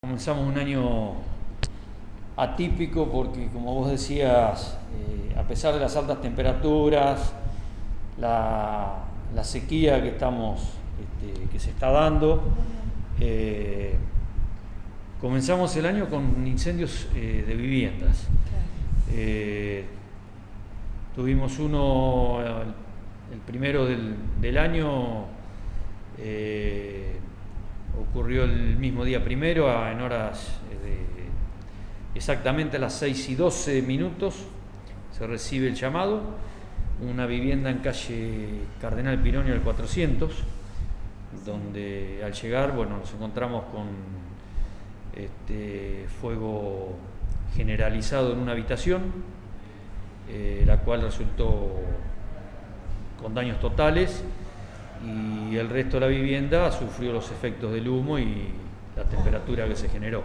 Comenzamos un año atípico porque, como vos decías, a pesar de las altas temperaturas, la sequía que se está dando, comenzamos el año con incendios de viviendas. Tuvimos uno, el primero del año, ocurrió el mismo día primero, en horas exactamente a las 6:12 se recibe el llamado, una vivienda en calle Cardenal Pironio al 400, donde al llegar, nos encontramos con fuego generalizado en una habitación, la cual resultó con daños totales, y el resto de la vivienda sufrió los efectos del humo y la temperatura que se generó.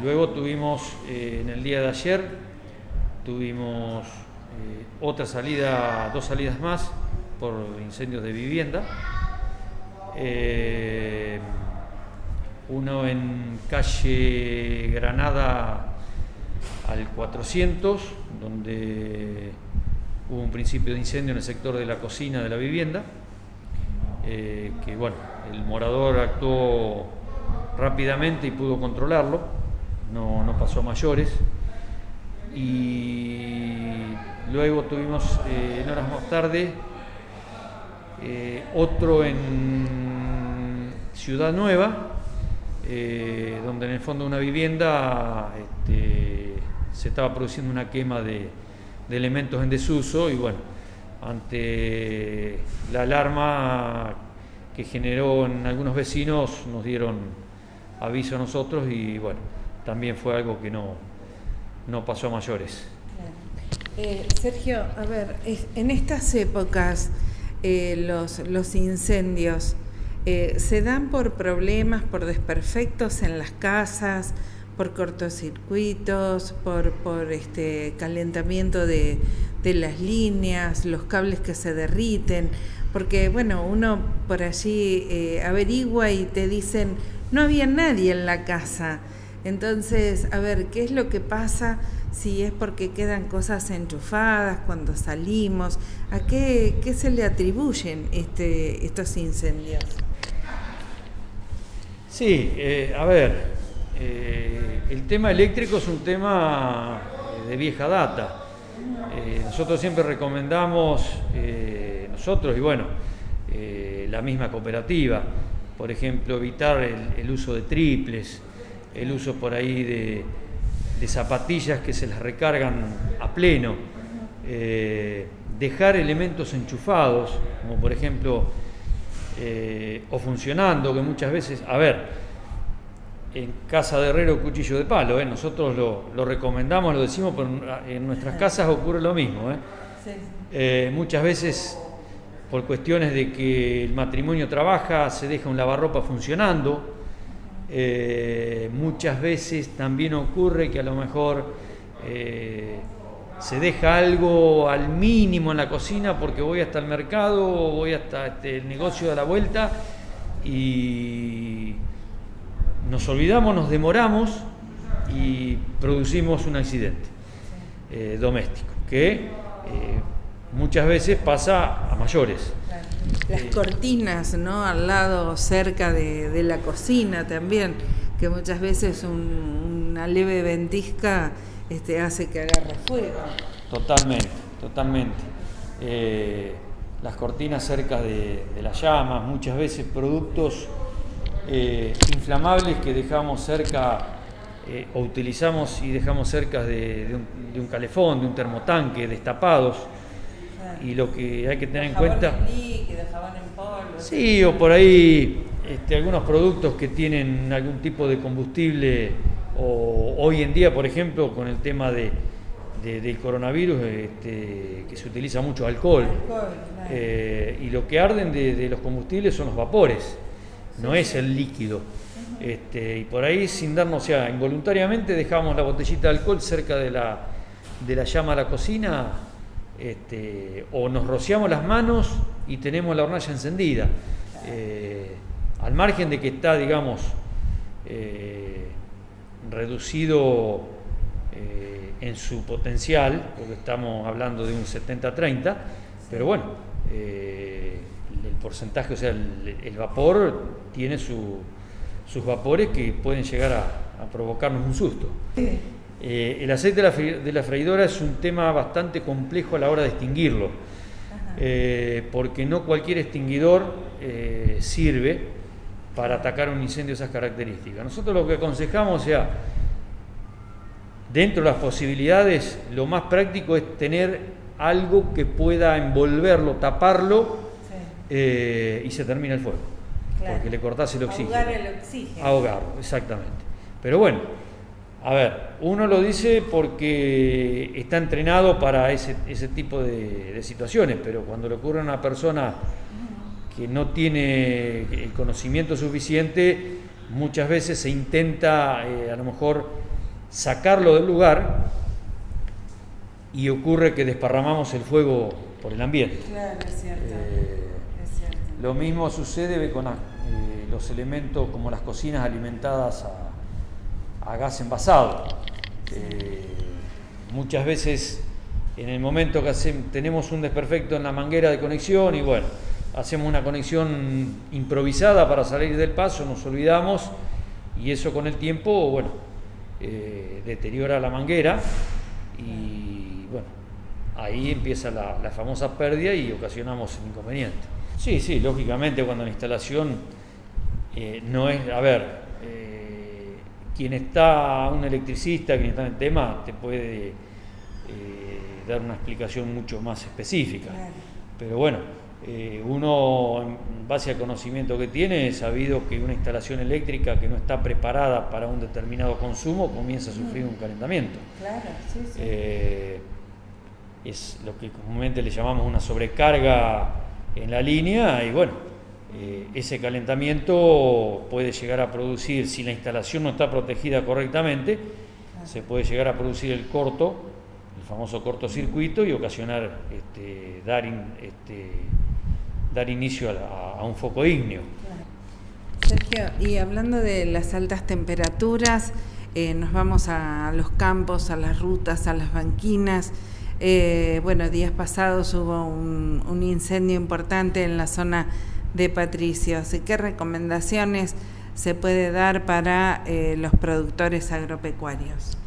Luego tuvimos, en el día de ayer, tuvimos dos salidas más por incendios de vivienda. Uno en calle Granada al 400, donde hubo un principio de incendio en el sector de la cocina de la vivienda, el morador actuó rápidamente y pudo controlarlo, no pasó a mayores. Y luego tuvimos, en horas más tarde, otro en Ciudad Nueva, donde en el fondo de una vivienda se estaba produciendo una quema de elementos en desuso, y ante la alarma que generó en algunos vecinos, nos dieron aviso a nosotros y también fue algo que no pasó a mayores. Sergio, a ver, en estas épocas los incendios se dan por problemas, por desperfectos en las casas, por cortocircuitos, por calentamiento de las líneas, los cables que se derriten, porque uno por allí averigua y te dicen no había nadie en la casa. Entonces, a ver, ¿qué es lo que pasa? Si es porque quedan cosas enchufadas cuando salimos, ¿a qué se le atribuyen estos incendios? Sí, el tema eléctrico es un tema de vieja data. Nosotros siempre recomendamos, la misma cooperativa, por ejemplo, evitar el uso de triples, el uso por ahí de zapatillas que se las recargan a pleno, dejar elementos enchufados, como por ejemplo, o funcionando, que muchas veces, en casa de herrero cuchillo de palo, nosotros lo recomendamos, lo decimos, pero en nuestras casas ocurre lo mismo. Sí. Muchas veces, por cuestiones de que el matrimonio trabaja, se deja un lavarropa funcionando. Muchas veces también ocurre que a lo mejor se deja algo al mínimo en la cocina porque voy hasta el mercado o voy hasta el negocio de la vuelta y nos olvidamos, nos demoramos y producimos un accidente doméstico que muchas veces pasa a mayores. Las cortinas, ¿no? Al lado, cerca de la cocina también, que muchas veces una leve ventisca hace que agarre fuego. Totalmente. Las cortinas cerca de las llamas, muchas veces productos inflamables que dejamos cerca o utilizamos y dejamos cerca de un calefón, de un termotanque, destapados. Y lo que hay que tener en cuenta, líquido, jabón en polvo. Sí, o por ahí algunos productos que tienen algún tipo de combustible, o hoy en día, por ejemplo, con el tema del coronavirus, que se utiliza mucho alcohol, claro. Y lo que arden de los combustibles son los vapores, no es el líquido. Y por ahí, sin darnos, involuntariamente dejamos la botellita de alcohol cerca de la llama de la cocina, o nos rociamos las manos y tenemos la hornalla encendida, al margen de que está, digamos, reducido en su potencial, porque estamos hablando de un 70-30, pero bueno, el porcentaje, o sea, el vapor tiene sus vapores que pueden llegar a provocarnos un susto. El aceite de la freidora es un tema bastante complejo a la hora de extinguirlo, porque no cualquier extinguidor sirve para atacar un incendio de esas características. Nosotros lo que aconsejamos, o sea, dentro de las posibilidades, lo más práctico es tener algo que pueda envolverlo, taparlo, y se termina el fuego. Claro. Porque le cortás el oxígeno. Ahogar el oxígeno. Ahogarlo, exactamente. Pero bueno, a ver, uno lo dice porque está entrenado para ese tipo de situaciones, pero cuando le ocurre a una persona que no tiene el conocimiento suficiente, muchas veces se intenta a lo mejor sacarlo del lugar y ocurre que desparramamos el fuego por el ambiente. Claro, es cierto. Es cierto. Lo mismo sucede con los elementos como las cocinas alimentadas a gas envasado. Muchas veces en el momento que tenemos un desperfecto en la manguera de conexión y bueno, hacemos una conexión improvisada para salir del paso, nos olvidamos y eso con el tiempo, bueno, deteriora la manguera y bueno, ahí empieza la famosa pérdida y ocasionamos el inconveniente. Sí, lógicamente cuando la instalación no es, a ver, quien está, un electricista, quien está en el tema, te puede dar una explicación mucho más específica. Claro. Pero bueno, uno, en base al conocimiento que tiene, es sabido que una instalación eléctrica que no está preparada para un determinado consumo comienza a sufrir un calentamiento. Claro, sí. Es lo que comúnmente le llamamos una sobrecarga en la línea y bueno, ese calentamiento puede llegar a producir, si la instalación no está protegida correctamente, se puede llegar a producir el famoso cortocircuito y ocasionar, dar inicio a un foco ígneo. Sergio, y hablando de las altas temperaturas, nos vamos a los campos, a las rutas, a las banquinas. Bueno, días pasados hubo un incendio importante en la zona de Patricios. ¿Qué recomendaciones se puede dar para los productores agropecuarios?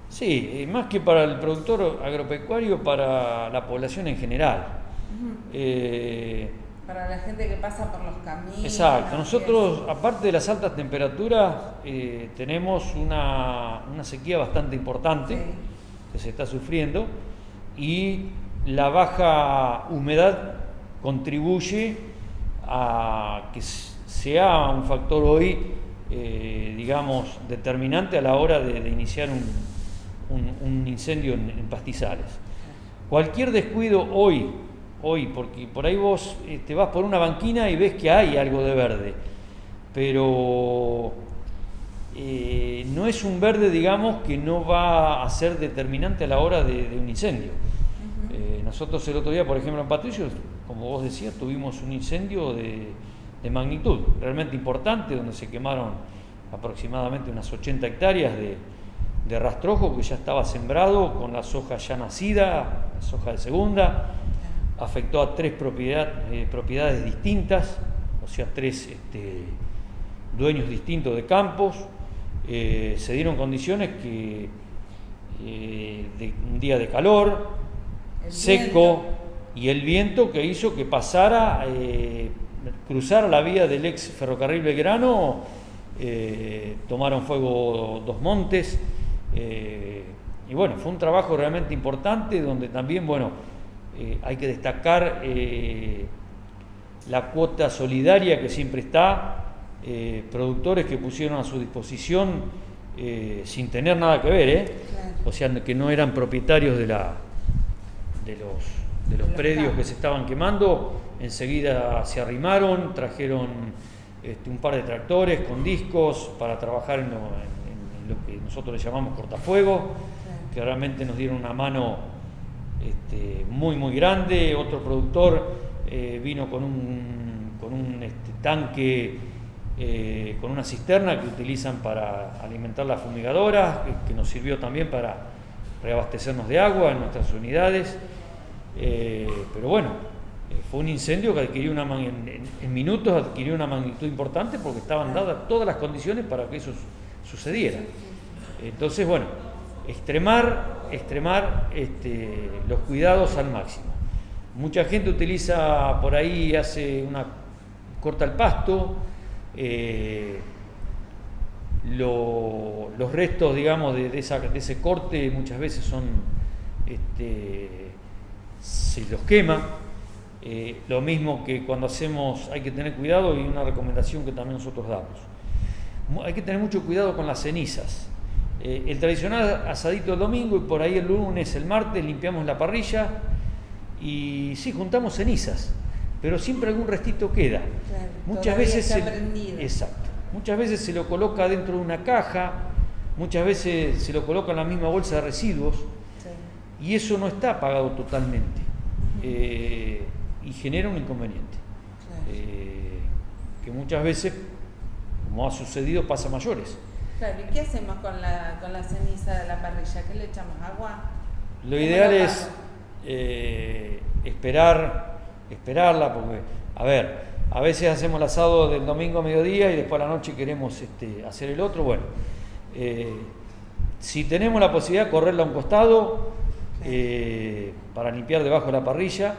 Sí, más que para el productor agropecuario, para la población en general. Para la gente que pasa por los caminos. Exacto. Nosotros, aparte de las altas temperaturas, tenemos una sequía bastante importante que se está sufriendo y la baja humedad contribuye a que sea un factor hoy, digamos, determinante a la hora de iniciar un incendio en pastizales. Cualquier descuido hoy, porque por ahí vos te vas por una banquina y ves que hay algo de verde, pero no es un verde, digamos, que no va a ser determinante a la hora de un incendio. Nosotros el otro día, por ejemplo, en Patricios, como vos decías, tuvimos un incendio de magnitud realmente importante, donde se quemaron aproximadamente unas 80 hectáreas de rastrojo que ya estaba sembrado con la soja ya nacida, la soja de segunda. Afectó a 3 propiedades distintas, o sea, 3 dueños distintos de campos. Se dieron condiciones que de un día de calor, seco, y el viento que hizo que pasara, cruzara la vía del ex ferrocarril Belgrano, tomaron fuego 2 montes, y bueno, fue un trabajo realmente importante donde también, bueno, hay que destacar la cuota solidaria que siempre está, productores que pusieron a su disposición sin tener nada que ver, claro. O sea, que no eran propietarios de los predios que se estaban quemando, enseguida se arrimaron, trajeron un par de tractores con discos para trabajar en lo que nosotros le llamamos cortafuego, claro. Que realmente nos dieron una mano muy muy grande. Otro productor vino con un tanque con una cisterna que utilizan para alimentar las fumigadoras, que nos sirvió también para reabastecernos de agua en nuestras unidades. Pero bueno, fue un incendio que adquirió en minutos adquirió una magnitud importante porque estaban dadas todas las condiciones para que eso sucediera. Entonces, bueno, extremar los cuidados al máximo. Mucha gente utiliza por ahí, corta el pasto, los restos, digamos, de ese corte muchas veces se los quema. Lo mismo que cuando hay que tener cuidado, y una recomendación que también nosotros damos. Hay que tener mucho cuidado con las cenizas. El tradicional asadito el domingo, y por ahí el lunes, el martes limpiamos la parrilla y sí, juntamos cenizas, pero siempre algún restito queda. Claro, muchas veces exacto. Muchas veces se lo coloca dentro de una caja, muchas veces se lo coloca en la misma bolsa de residuos, sí. Y eso no está apagado totalmente. Y genera un inconveniente, claro. Que muchas veces, como ha sucedido, pasa a mayores. Claro, ¿y qué hacemos con la ceniza de la parrilla? ¿Qué le echamos? ¿Agua? Lo ideal es esperarla, porque, a veces hacemos el asado del domingo a mediodía y después a la noche queremos hacer el otro. Bueno, si tenemos la posibilidad, correrla a un costado, claro. Para limpiar debajo de la parrilla,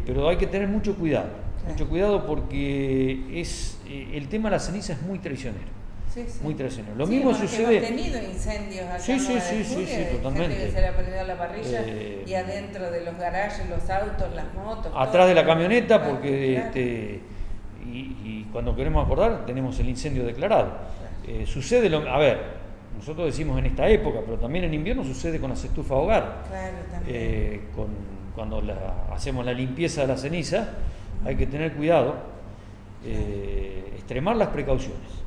pero hay que tener mucho cuidado, claro. Mucho cuidado porque el tema de la ceniza es muy traicionero. Sí. Muy traicionero. Lo mismo sucede. Hemos tenido incendios acá sí, totalmente. Gente que se le ha prendido la parrilla y adentro de los garajes, los autos, las motos. Atrás todo. De la camioneta, porque claro. Y cuando queremos acordar tenemos el incendio declarado. Claro. Sucede nosotros decimos en esta época, pero también en invierno sucede con las estufas hogar. Claro, también. Cuando hacemos la limpieza de la ceniza, hay que tener cuidado, extremar las precauciones.